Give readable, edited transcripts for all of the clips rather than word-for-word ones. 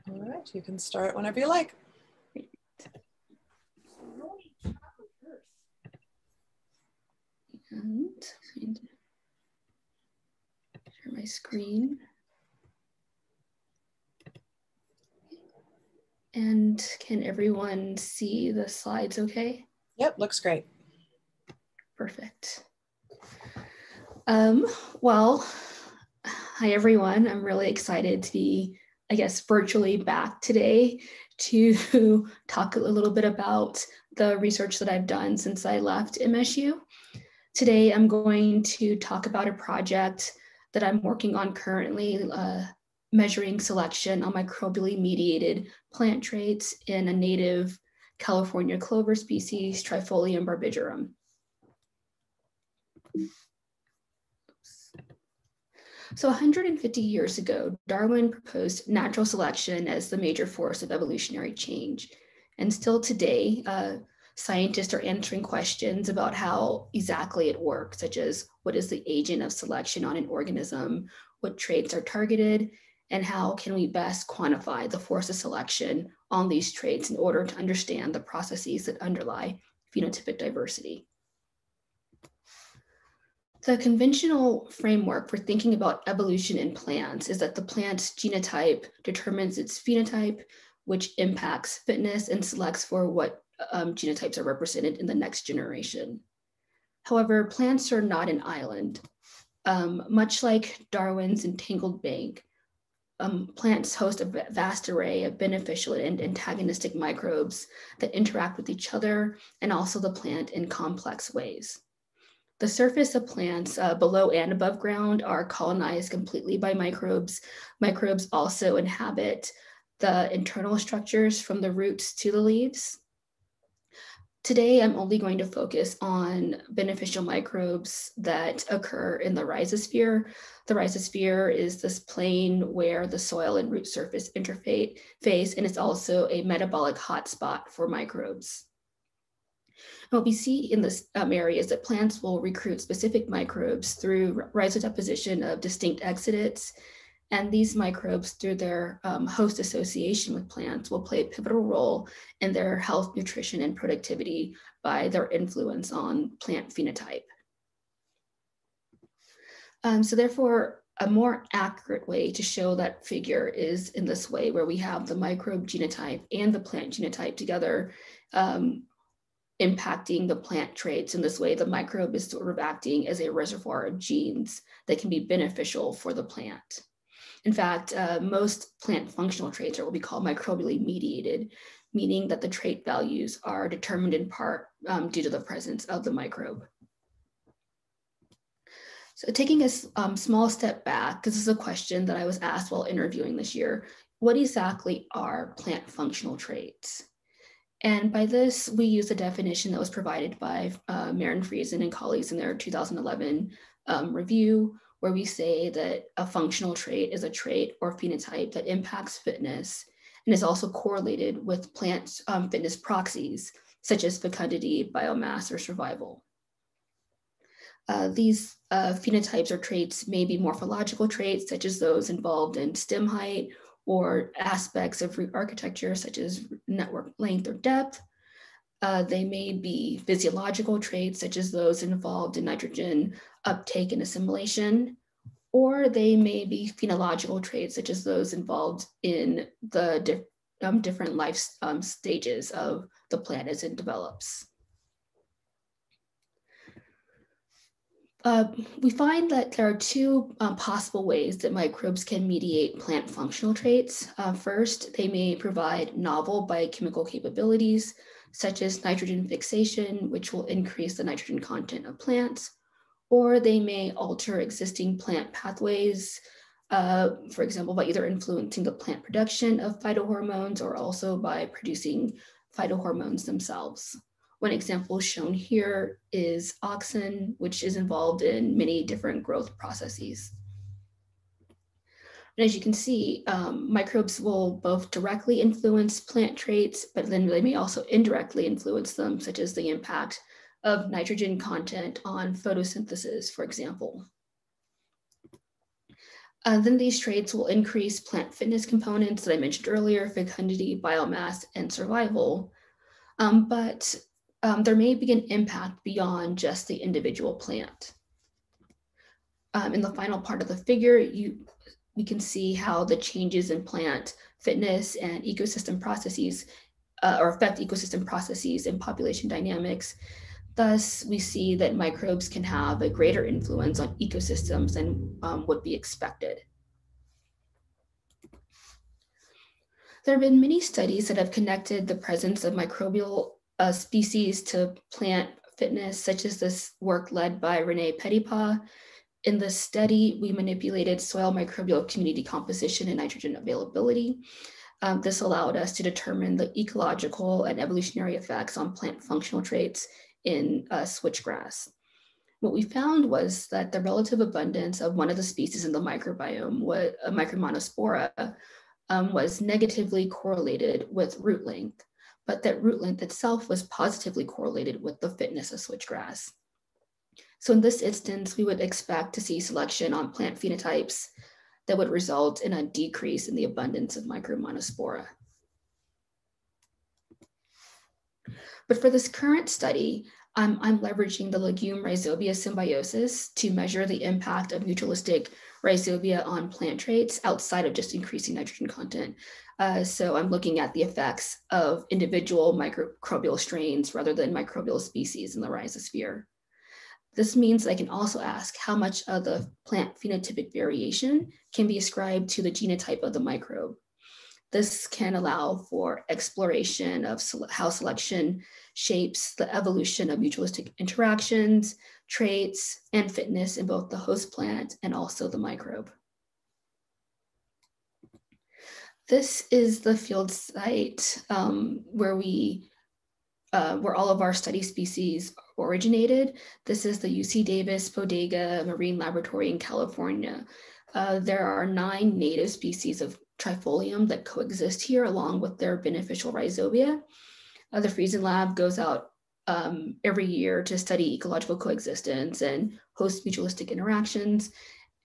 All right, you can start whenever you like. And share my screen. And can everyone see the slides okay? Yep, looks great. Perfect. Well, hi everyone. I'm really excited to be, I guess, virtually back today to talk a little bit about the research that I've done since I left MSU. Today, I'm going to talk about a project that I'm working on currently, measuring selection on microbially-mediated plant traits in a native California clover species, Trifolium barbigerum. So 150 years ago, Darwin proposed natural selection as the major force of evolutionary change. And still today, scientists are answering questions about how exactly it works, such as what is the agent of selection on an organism, what traits are targeted, and how can we best quantify the force of selection on these traits in order to understand the processes that underlie phenotypic diversity. The conventional framework for thinking about evolution in plants is that the plant's genotype determines its phenotype, which impacts fitness and selects for what genotypes are represented in the next generation. However, plants are not an island. Much like Darwin's entangled bank, plants host a vast array of beneficial and antagonistic microbes that interact with each other and also the plant in complex ways. The surface of plants below and above ground are colonized completely by microbes. Microbes also inhabit the internal structures from the roots to the leaves. Today, I'm only going to focus on beneficial microbes that occur in the rhizosphere. The rhizosphere is this plane where the soil and root surface interface, and it's also a metabolic hotspot for microbes. What we see in this area is that plants will recruit specific microbes through rhizodeposition of distinct exudates. And these microbes, through their host association with plants, will play a pivotal role in their health, nutrition, and productivity by their influence on plant phenotype. So therefore, a more accurate way to show that figure is in this way, where we have the microbe genotype and the plant genotype together, impacting the plant traits. In this way, the microbe is sort of acting as a reservoir of genes that can be beneficial for the plant. In fact, most plant functional traits are what we call microbially mediated, meaning that the trait values are determined in part due to the presence of the microbe. So taking a small step back, this is a question that I was asked while interviewing this year, what exactly are plant functional traits? And by this, we use a definition that was provided by Maren Friesen and colleagues in their 2011 review, where we say that a functional trait is a trait or phenotype that impacts fitness and is also correlated with plant fitness proxies, such as fecundity, biomass, or survival. These phenotypes or traits may be morphological traits, such as those involved in stem height, or aspects of root architecture, such as network length or depth. They may be physiological traits, such as those involved in nitrogen uptake and assimilation, or they may be phenological traits, such as those involved in the different life stages of the plant as it develops. We find that there are two possible ways that microbes can mediate plant functional traits. First, they may provide novel biochemical capabilities, such as nitrogen fixation, which will increase the nitrogen content of plants, or they may alter existing plant pathways, for example, by either influencing the plant production of phytohormones or also by producing phytohormones themselves. One example shown here is auxin, which is involved in many different growth processes. And as you can see, microbes will both directly influence plant traits, but then they may also indirectly influence them, such as the impact of nitrogen content on photosynthesis, for example. Then these traits will increase plant fitness components that I mentioned earlier, fecundity, biomass, and survival. But there may be an impact beyond just the individual plant. In the final part of the figure, we can see how the changes in plant fitness and ecosystem processes or affect ecosystem processes and population dynamics. Thus, we see that microbes can have a greater influence on ecosystems than would be expected. There have been many studies that have connected the presence of microbial species to plant fitness, such as this work led by Renee Petipa. In this study, we manipulated soil microbial community composition and nitrogen availability. This allowed us to determine the ecological and evolutionary effects on plant functional traits in switchgrass. What we found was that the relative abundance of one of the species in the microbiome, Micromonospora, was negatively correlated with root length, but that root length itself was positively correlated with the fitness of switchgrass. So in this instance, we would expect to see selection on plant phenotypes that would result in a decrease in the abundance of Micromonospora. But for this current study, I'm leveraging the legume Rhizobia symbiosis to measure the impact of mutualistic Rhizobia on plant traits outside of just increasing nitrogen content. So I'm looking at the effects of individual microbial strains rather than microbial species in the rhizosphere. This means I can also ask how much of the plant phenotypic variation can be ascribed to the genotype of the microbe. This can allow for exploration of how selection shapes the evolution of mutualistic interactions, traits, and fitness in both the host plant and also the microbe. This is the field site where all of our study species originated. This is the UC Davis Bodega Marine Laboratory in California. There are 9 native species of Trifolium that coexist here along with their beneficial rhizobia. The Friesen Lab goes out every year to study ecological coexistence and host mutualistic interactions,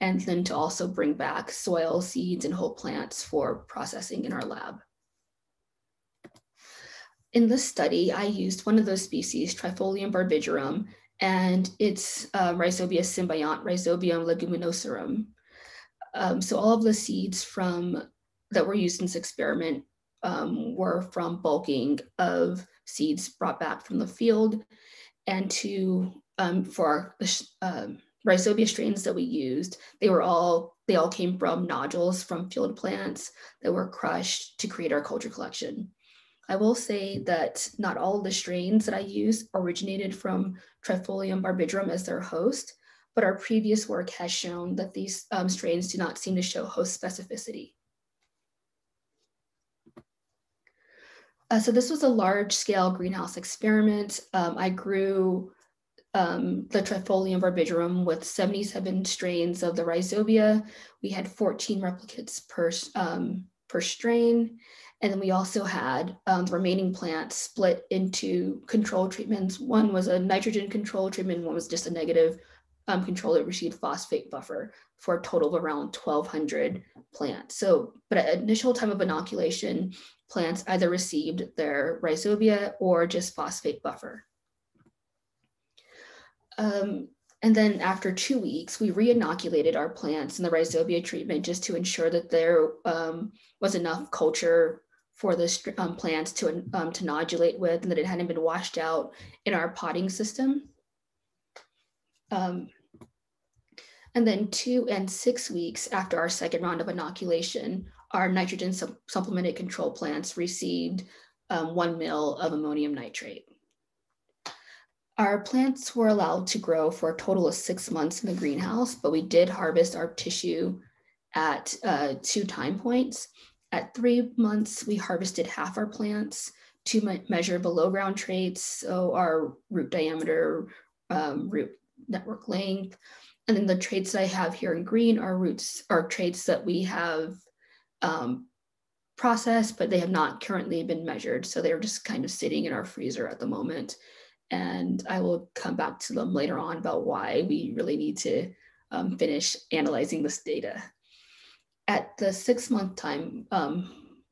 and then to also bring back soil, seeds, and whole plants for processing in our lab. In this study, I used one of those species, Trifolium barbigerum, and its Rhizobia symbiont, Rhizobium leguminosarum. So all of the seeds that were used in this experiment were from bulking of seeds brought back from the field, and for the Rhizobia strains that we used, they all came from nodules from field plants that were crushed to create our culture collection. I will say that not all of the strains that I used originated from Trifolium barbigerum as their host, but our previous work has shown that these strains do not seem to show host specificity. So this was a large-scale greenhouse experiment. I grew the Trifolium barbigerum with 77 strains of the Rhizobia. We had 14 replicates per strain. And then we also had the remaining plants split into control treatments. One was a nitrogen control treatment, one was just a negative control that received phosphate buffer, for a total of around 1,200 plants. So, but at initial time of inoculation, plants either received their Rhizobia or just phosphate buffer. And then after 2 weeks, we re-inoculated our plants in the Rhizobia treatment just to ensure that there was enough culture for the plants to nodulate with, and that it hadn't been washed out in our potting system. And then 2 and 6 weeks after our second round of inoculation, our nitrogen supplemented control plants received 1 ml of ammonium nitrate. Our plants were allowed to grow for a total of 6 months in the greenhouse, but we did harvest our tissue at 2 time points. At 3 months, we harvested half our plants to measure below ground traits, so our root diameter, root network length. And then the traits that I have here in green are traits that we have processed, but they have not currently been measured. So they're just kind of sitting in our freezer at the moment. And I will come back to them later on about why we really need to finish analyzing this data. At the 6-month time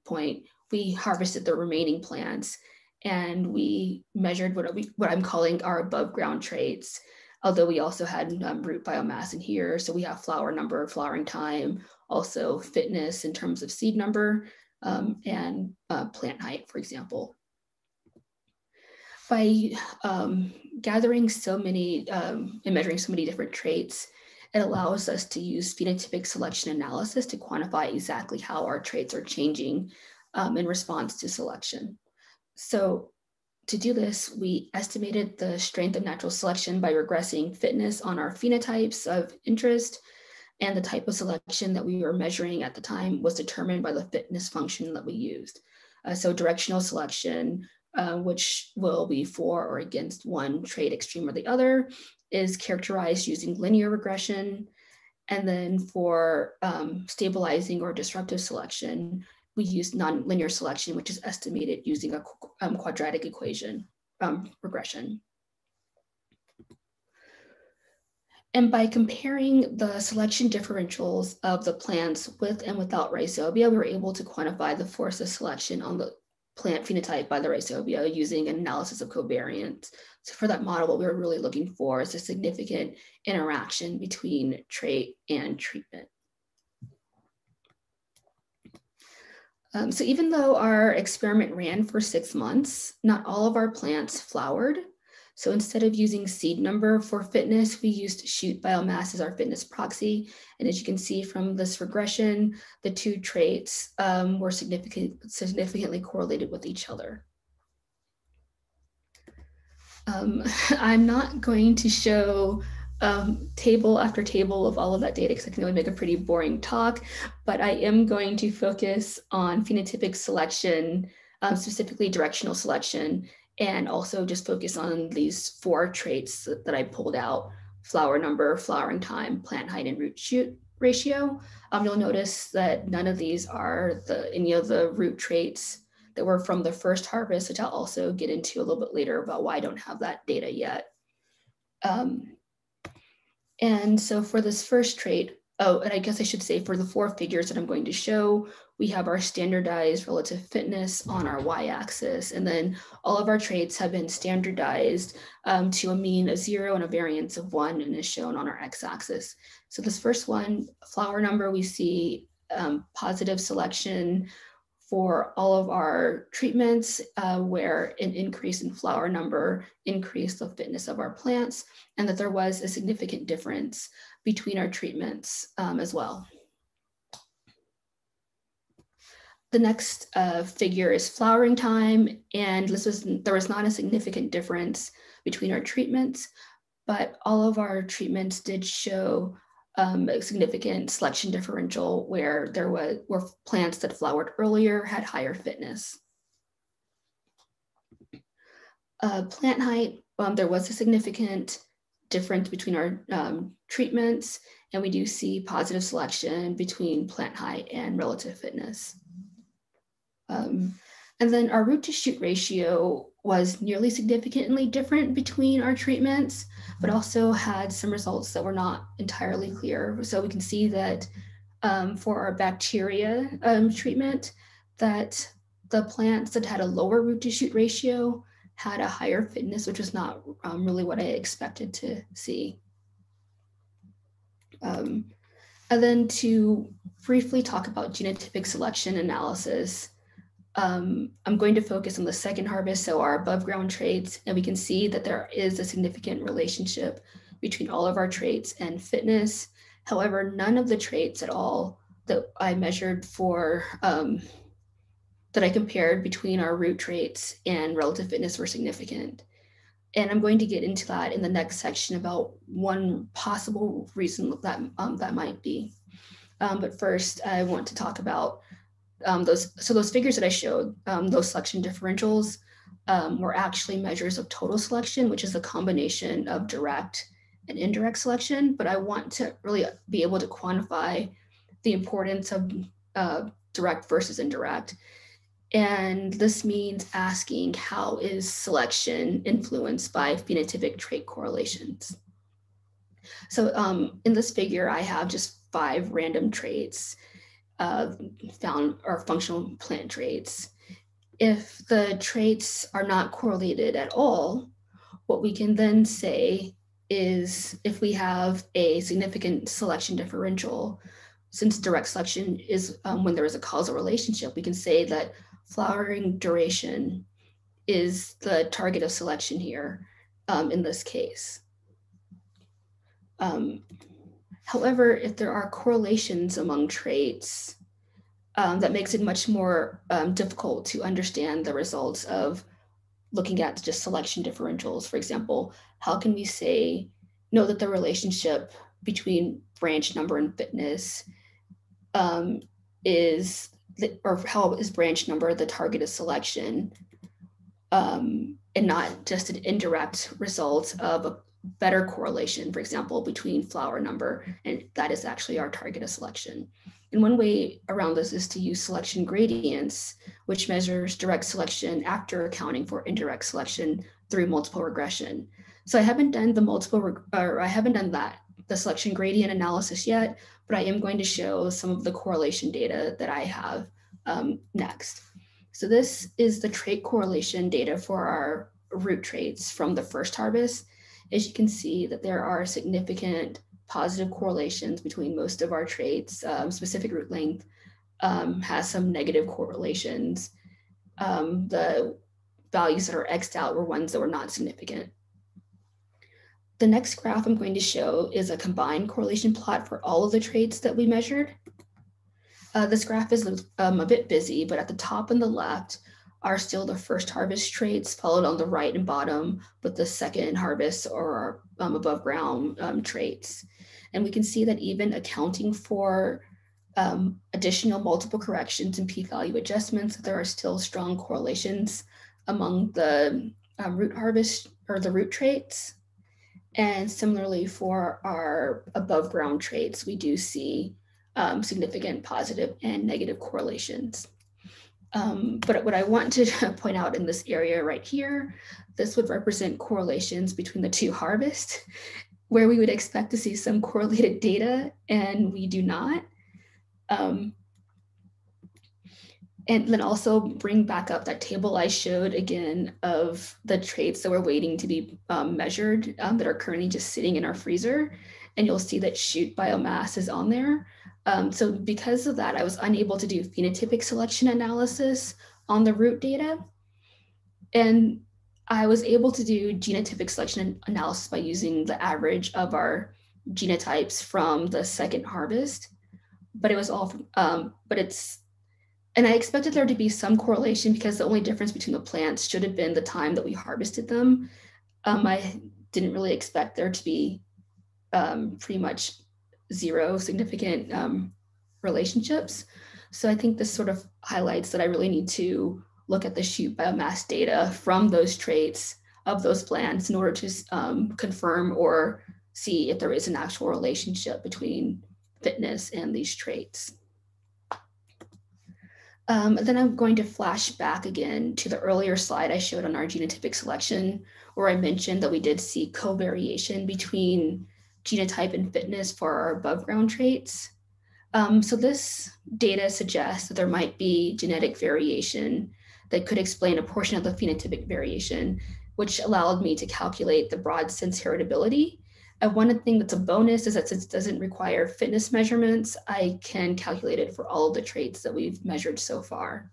point, we harvested the remaining plants and we measured what I'm calling our above ground traits. Although we also had root biomass in here. So we have flower number, flowering time, also fitness in terms of seed number, and plant height, for example. By gathering so many and measuring so many different traits, it allows us to use phenotypic selection analysis to quantify exactly how our traits are changing in response to selection. So to do this, we estimated the strength of natural selection by regressing fitness on our phenotypes of interest, and the type of selection that we were measuring at the time was determined by the fitness function that we used. So directional selection, which will be for or against one trait extreme or the other, is characterized using linear regression. And then for stabilizing or disruptive selection, we use nonlinear selection, which is estimated using a quadratic equation regression. And by comparing the selection differentials of the plants with and without rhizobia, we were able to quantify the force of selection on the plant phenotype by the rhizobia using an analysis of covariance. So for that model, what we were really looking for is a significant interaction between trait and treatment. So even though our experiment ran for 6 months, not all of our plants flowered. So instead of using seed number for fitness, we used shoot biomass as our fitness proxy. And as you can see from this regression, the two traits were significantly correlated with each other. I'm not going to show table after table of all of that data because I think it would make a pretty boring talk, but I am going to focus on phenotypic selection, specifically directional selection, and also just focus on these 4 traits that I pulled out: flower number, flowering time, plant height, and root shoot ratio. You'll notice that none of these are any of the root traits that were from the first harvest, which I'll also get into a little bit later about why I don't have that data yet. And so for this first trait, and I guess I should say for the 4 figures that I'm going to show, we have our standardized relative fitness on our y-axis, and then all of our traits have been standardized to a mean of 0 and a variance of 1, and is shown on our x-axis. So this first one, flower number, we see positive selection for all of our treatments, where an increase in flower number increased the fitness of our plants, and that there was a significant difference between our treatments as well. The next figure is flowering time, and there was not a significant difference between our treatments, but all of our treatments did show a significant selection differential where there were plants that flowered earlier had higher fitness. Plant height, there was a significant difference between our treatments, and we do see positive selection between plant height and relative fitness. And then our root to shoot ratio was nearly significantly different between our treatments, but also had some results that were not entirely clear. So we can see that for our bacteria treatment, that the plants that had a lower root to shoot ratio had a higher fitness, which was not really what I expected to see. And then to briefly talk about genotypic selection analysis, I'm going to focus on the second harvest, so our above ground traits, and we can see that there is a significant relationship between all of our traits and fitness. However, none of the traits at all that I measured for, that I compared between our root traits and relative fitness were significant. And I'm going to get into that in the next section about one possible reason that that might be. But first, I want to talk about those figures that I showed, those selection differentials were actually measures of total selection, which is a combination of direct and indirect selection. But I want to really be able to quantify the importance of direct versus indirect. And this means asking, how is selection influenced by phenotypic trait correlations? So in this figure, I have just 5 random traits. found are functional plant traits. If the traits are not correlated at all, what we can then say is if we have a significant selection differential, since direct selection is when there is a causal relationship, we can say that flowering duration is the target of selection here in this case. However, if there are correlations among traits, that makes it much more difficult to understand the results of looking at just selection differentials. For example, how can we know that the relationship between branch number and fitness or how is branch number the target of selection, and not just an indirect result of a better correlation, for example, between flower number, and that is actually our target of selection. And one way around this is to use selection gradients, which measures direct selection after accounting for indirect selection through multiple regression. So I haven't done the selection gradient analysis yet, but I am going to show some of the correlation data that I have next. So this is the trait correlation data for our root traits from the first harvest. As you can see that there are significant positive correlations between most of our traits. Specific root length has some negative correlations. The values that are X'd out were ones that were not significant. The next graph I'm going to show is a combined correlation plot for all of the traits that we measured. This graph is a bit busy, but at the top and the left are still the first harvest traits, followed on the right and bottom with the second harvest or above ground traits. And we can see that even accounting for additional multiple corrections and p-value adjustments, there are still strong correlations among the root harvest or the root traits. And similarly for our above ground traits, we do see significant positive and negative correlations. But what I want to point out in this area right here, this would represent correlations between the two harvests, where we would expect to see some correlated data, and we do not. And then also bring back up that table I showed again of the traits that we're waiting to be measured that are currently just sitting in our freezer. And you'll see that shoot biomass is on there. So because of that, I was unable to do phenotypic selection analysis on the root data. And I was able to do genotypic selection analysis by using the average of our genotypes from the second harvest. But it was all, and I expected there to be some correlation because the only difference between the plants should have been the time that we harvested them. I didn't really expect there to be pretty much zero significant relationships. So I think this sort of highlights that I really need to look at the shoot biomass data from those traits of those plants in order to confirm or see if there is an actual relationship between fitness and these traits. Then I'm going to flash back again to the earlier slide I showed on our genotypic selection, where I mentioned that we did see covariation between genotype and fitness for our above ground traits. So this data suggests that there might be genetic variation that could explain a portion of the phenotypic variation, which allowed me to calculate the broad sense heritability. And one thing that's a bonus is that since it doesn't require fitness measurements, I can calculate it for all of the traits that we've measured so far.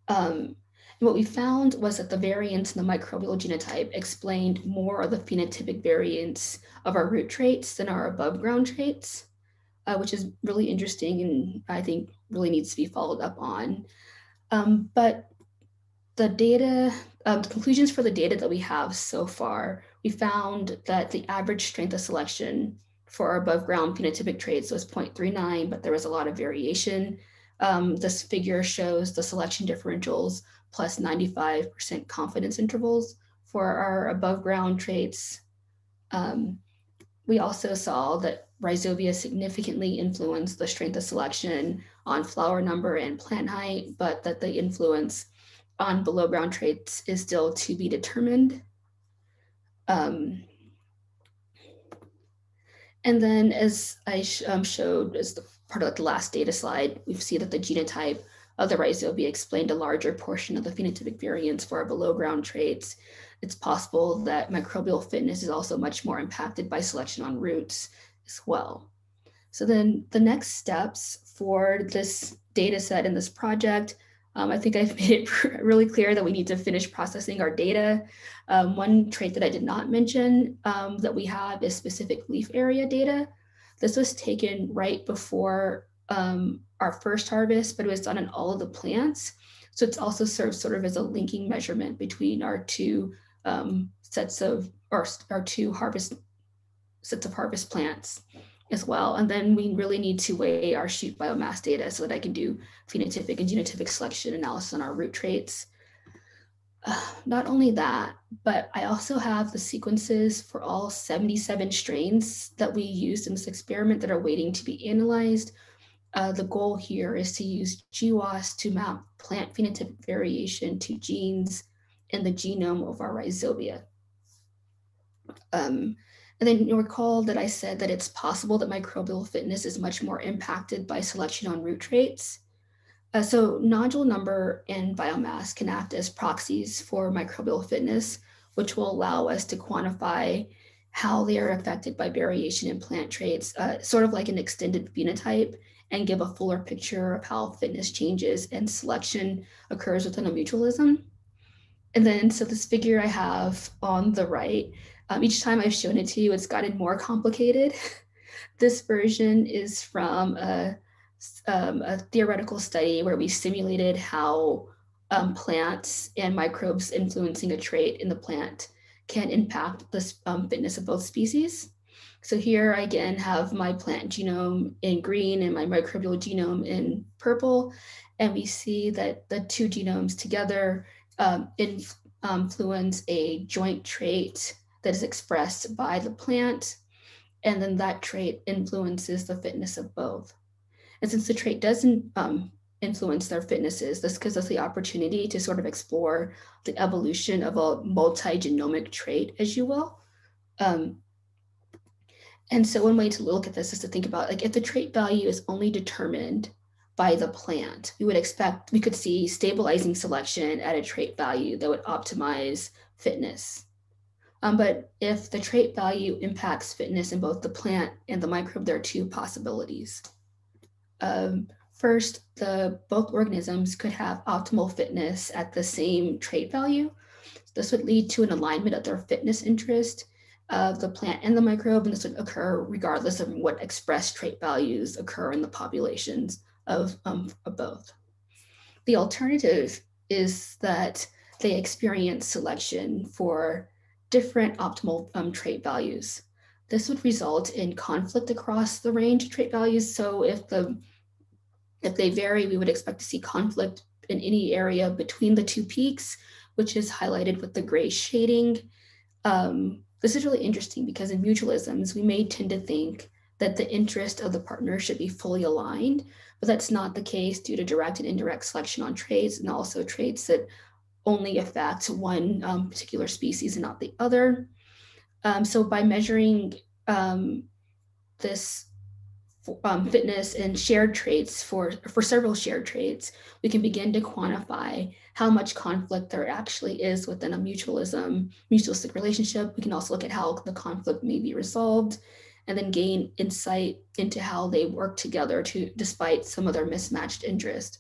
And what we found was that the variance in the microbial genotype explained more of the phenotypic variance of our root traits than our above ground traits, which is really interesting and I think really needs to be followed up on. But the data, the conclusions for the data that we have so far, we found that the average strength of selection for our above ground phenotypic traits was 0.39, but there was a lot of variation. This figure shows the selection differentials plus 95% confidence intervals for our above ground traits. We also saw that Rhizobia significantly influenced the strength of selection on flower number and plant height, but that the influence on below ground traits is still to be determined. And then as I showed as part of the last data slide, we see that the genotype of the rhizobia explained a larger portion of the phenotypic variance for our below-ground traits. It's possible that microbial fitness is also much more impacted by selection on roots as well. So then the next steps for this data set in this project, I think I've made it really clear that we need to finish processing our data. One trait that I did not mention that we have is specific leaf area data. This was taken right before our first harvest, but it was done on all of the plants. So it's also serves sort of as a linking measurement between our two sets of, or our two sets of harvest plants as well. And then we really need to weigh our shoot biomass data so that I can do phenotypic and genotypic selection analysis on our root traits. Not only that, but I also have the sequences for all 77 strains that we used in this experiment that are waiting to be analyzed. The goal here is to use GWAS to map plant phenotypic variation to genes in the genome of our rhizobia. And then you'll recall that I said that it's possible that microbial fitness is much more impacted by selection on root traits. So nodule number and biomass can act as proxies for microbial fitness, which will allow us to quantify how they are affected by variation in plant traits, sort of like an extended phenotype, and give a fuller picture of how fitness changes and selection occurs within a mutualism. And then, so this figure I have on the right, each time I've shown it to you, it's gotten more complicated. This version is from a theoretical study where we simulated how plants and microbes influencing a trait in the plant can impact the fitness of both species. So here I again have my plant genome in green and my microbial genome in purple. And we see that the two genomes together influence a joint trait that is expressed by the plant. And then that trait influences the fitness of both. And since the trait doesn't influence their fitnesses, this gives us the opportunity to sort of explore the evolution of a multi-genomic trait, as you will. And so one way to look at this is to think about, like, if the trait value is only determined by the plant, we could see stabilizing selection at a trait value that would optimize fitness. But if the trait value impacts fitness in both the plant and the microbe, there are two possibilities. First, both organisms could have optimal fitness at the same trait value. This would lead to an alignment of their fitness interest of the plant and the microbe, and this would occur regardless of what expressed trait values occur in the populations of both. The alternative is that they experience selection for different optimal trait values. This would result in conflict across the range of trait values. So if they vary, we would expect to see conflict in any area between the two peaks, which is highlighted with the gray shading. This is really interesting because in mutualisms, we may tend to think that the interest of the partner should be fully aligned, but that's not the case due to direct and indirect selection on traits, and also traits that only affect one particular species and not the other. So by measuring this fitness and shared traits for several shared traits, we can begin to quantify how much conflict there actually is within a mutualistic relationship. We can also look at how the conflict may be resolved and then gain insight into how they work together despite some of their mismatched interest.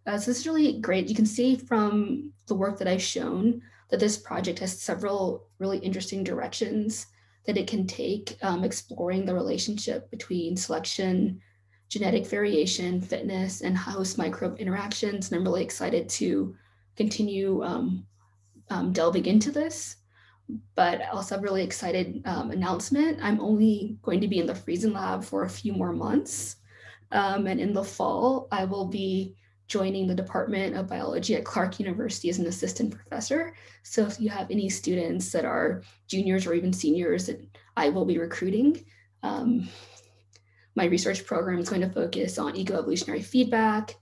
So this is really great. You can see from the work that I've shown that this project has several really interesting directions that it can take, exploring the relationship between selection, genetic variation, fitness, and host microbe interactions. And I'm really excited to continue delving into this. But also a really excited announcement. I'm only going to be in the freezing lab for a few more months. And in the fall, I will be joining the Department of Biology at Clark University as an assistant professor. So if you have any students that are juniors or even seniors that I will be recruiting, my research program is going to focus on eco-evolutionary feedback,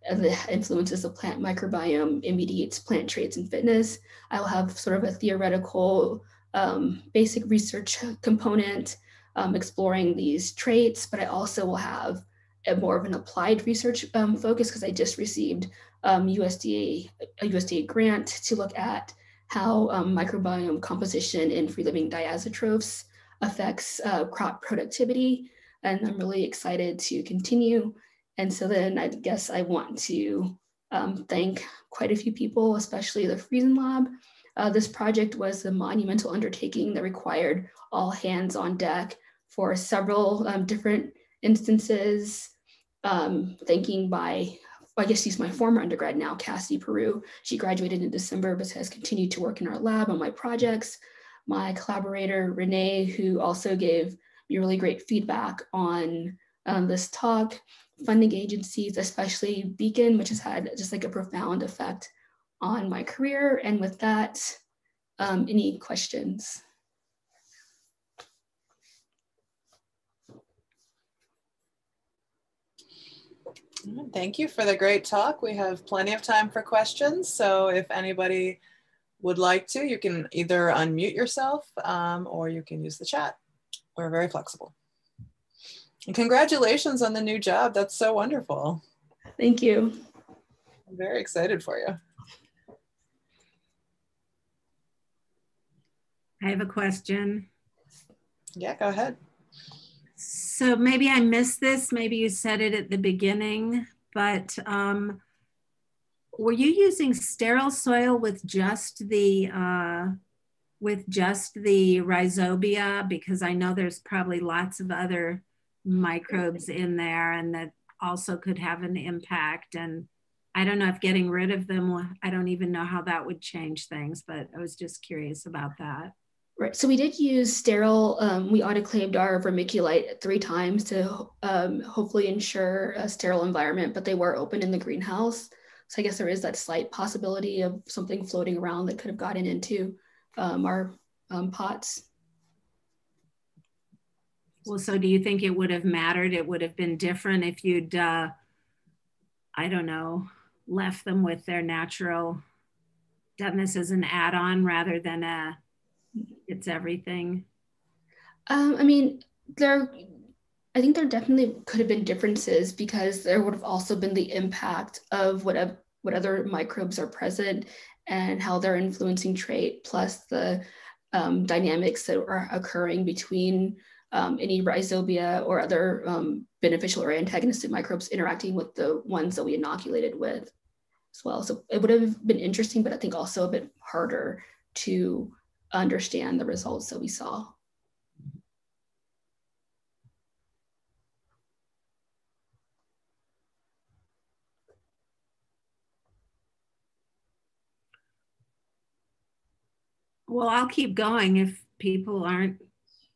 the influences of plant microbiome, and mediates plant traits and fitness. I will have sort of a theoretical basic research component exploring these traits, but I also will have more of an applied research focus because I just received a USDA grant to look at how microbiome composition in free-living diazotrophs affects crop productivity. And I'm really excited to continue. And so then I guess I want to thank quite a few people, especially the Friesen Lab. This project was a monumental undertaking that required all hands on deck for several different instances. Thanking I guess she's my former undergrad now, Cassie Peru. She graduated in December, but has continued to work in our lab on my projects. My collaborator, Renee, who also gave me really great feedback on this talk. Funding agencies, especially Beacon, which has had just like a profound effect on my career. And with that, any questions? Thank you for the great talk. We have plenty of time for questions. So if anybody would like to, you can either unmute yourself or you can use the chat. We're very flexible. And congratulations on the new job. That's so wonderful. Thank you. I'm very excited for you. I have a question. Yeah, go ahead. So maybe I missed this, maybe you said it at the beginning, but were you using sterile soil with just the rhizobia? Because I know there's probably lots of other microbes in there and that also could have an impact. And I don't know if getting rid of them, I don't even know how that would change things, but I was just curious about that. Right, so we did use sterile, we autoclaved our vermiculite 3 times to hopefully ensure a sterile environment, but they were open in the greenhouse. So I guess there is that slight possibility of something floating around that could have gotten into our pots. Well, so do you think it would have mattered? It would have been different if you'd, I don't know, left them with their natural, done this as an add-on rather than it's everything? I mean, I think there definitely could have been differences because there would have also been the impact of what other microbes are present and how they're influencing trait, plus the dynamics that are occurring between any rhizobia or other beneficial or antagonistic microbes interacting with the ones that we inoculated with as well. So it would have been interesting, but I think also a bit harder to understand the results that we saw. Well, I'll keep going if people aren't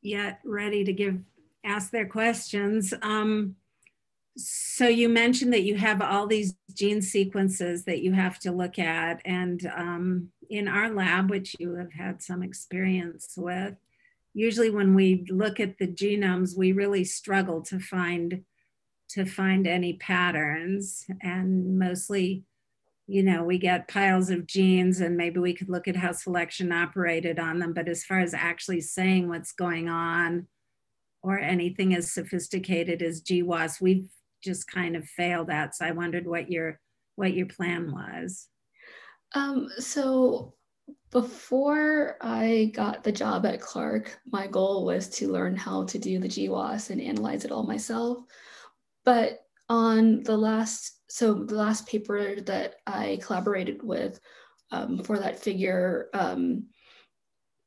yet ready to ask their questions. So you mentioned that you have all these gene sequences that you have to look at. And in our lab, which you have had some experience with, usually when we look at the genomes, we really struggle to find any patterns. And mostly, you know, we get piles of genes and maybe we could look at how selection operated on them. But as far as actually saying what's going on or anything as sophisticated as GWAS, we've just kind of failed at. So I wondered what your plan was. So before I got the job at Clark, my goal was to learn how to do the GWAS and analyze it all myself. But on the last paper that I collaborated with for that figure,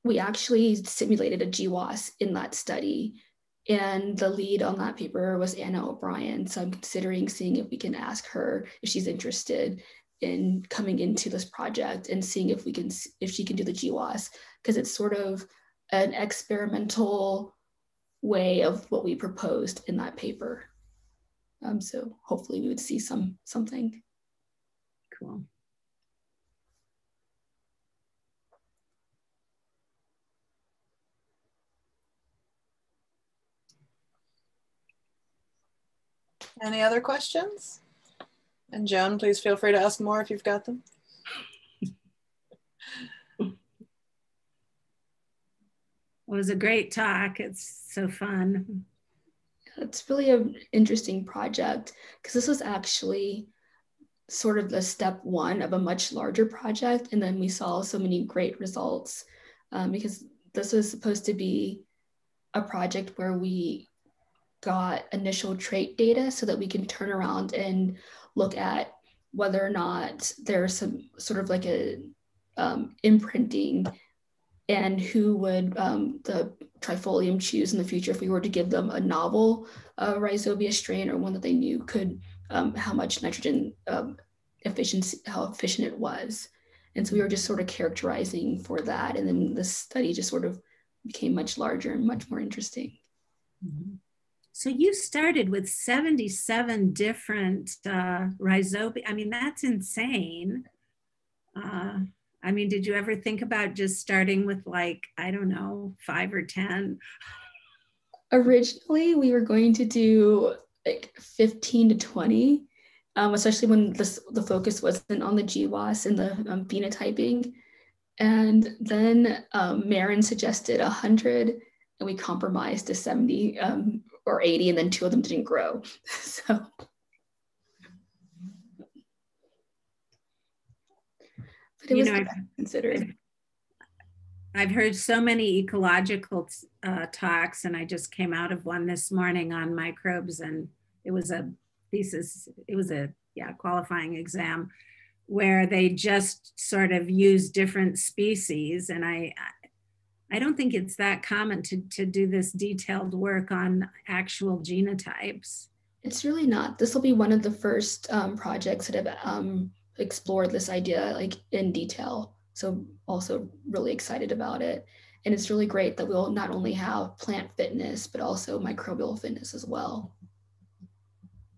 we actually simulated a GWAS in that study. And the lead on that paper was Anna O'Brien. So I'm considering seeing if we can ask her if she's interested in coming into this project and seeing if she can do the GWAS, because it's sort of an experimental way of what we proposed in that paper. So hopefully we would see something. Cool. Any other questions? And Joan, please feel free to ask more if you've got them. It was a great talk. It's so fun. It's really an interesting project because this was actually sort of the step one of a much larger project. And then we saw so many great results because this was supposed to be a project where we got initial trait data so that we can turn around and look at whether or not there's some sort of like a imprinting and who would the Trifolium choose in the future if we were to give them a novel Rhizobia strain or one that they knew could, how much nitrogen efficiency, how efficient it was. And so we were just sort of characterizing for that. And then the study just sort of became much larger and much more interesting. Mm-hmm. So you started with 77 different Rhizobia. I mean, that's insane. I mean, did you ever think about just starting with like, I don't know, 5 or 10? Originally, we were going to do like 15 to 20, especially when the focus wasn't on the GWAS and the phenotyping. And then Marin suggested 100, and we compromised to 70 or 80, and then 2 of them didn't grow. So. But it was considered. I've heard so many ecological talks, and I just came out of one this morning on microbes, and it was a thesis, it was a qualifying exam where they just sort of use different species. And I don't think it's that common to do this detailed work on actual genotypes. It's really not. This will be one of the first projects that have explored this idea like in detail. So also really excited about it. And it's really great that we'll not only have plant fitness, but also microbial fitness as well.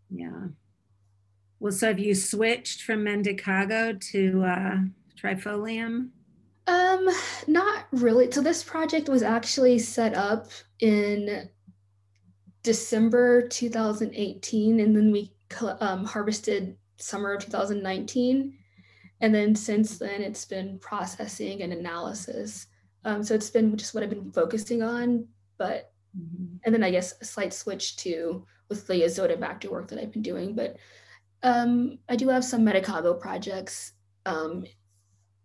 Yeah. Well, so have you switched from Mendicago to Trifolium? Not really. So this project was actually set up in December 2018, and then we harvested summer of 2019. And then since then, it's been processing and analysis. So it's been just what I've been focusing on, but, and then I guess a slight switch with the azotobacter work that I've been doing. But I do have some Medicago projects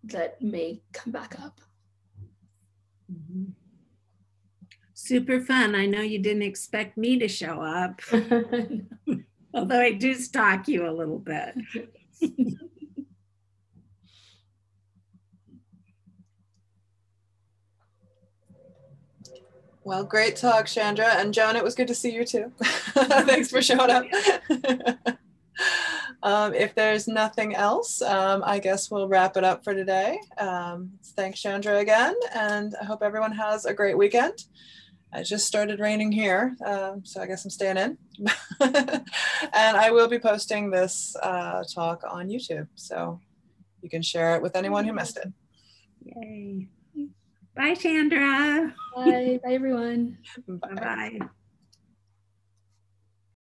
that may come back up. Mm-hmm. Super fun. I know you didn't expect me to show up, although I do stalk you a little bit. Well, great talk, Chandra. And Joan, it was good to see you too. Thanks for showing up. If there's nothing else, I guess we'll wrap it up for today. Thanks, Chandra, again. And I hope everyone has a great weekend. It just started raining here, so I guess I'm staying in. And I will be posting this talk on YouTube, so you can share it with anyone who missed it. Yay. Bye, Chandra. Bye. Bye, everyone. Bye. Bye-bye.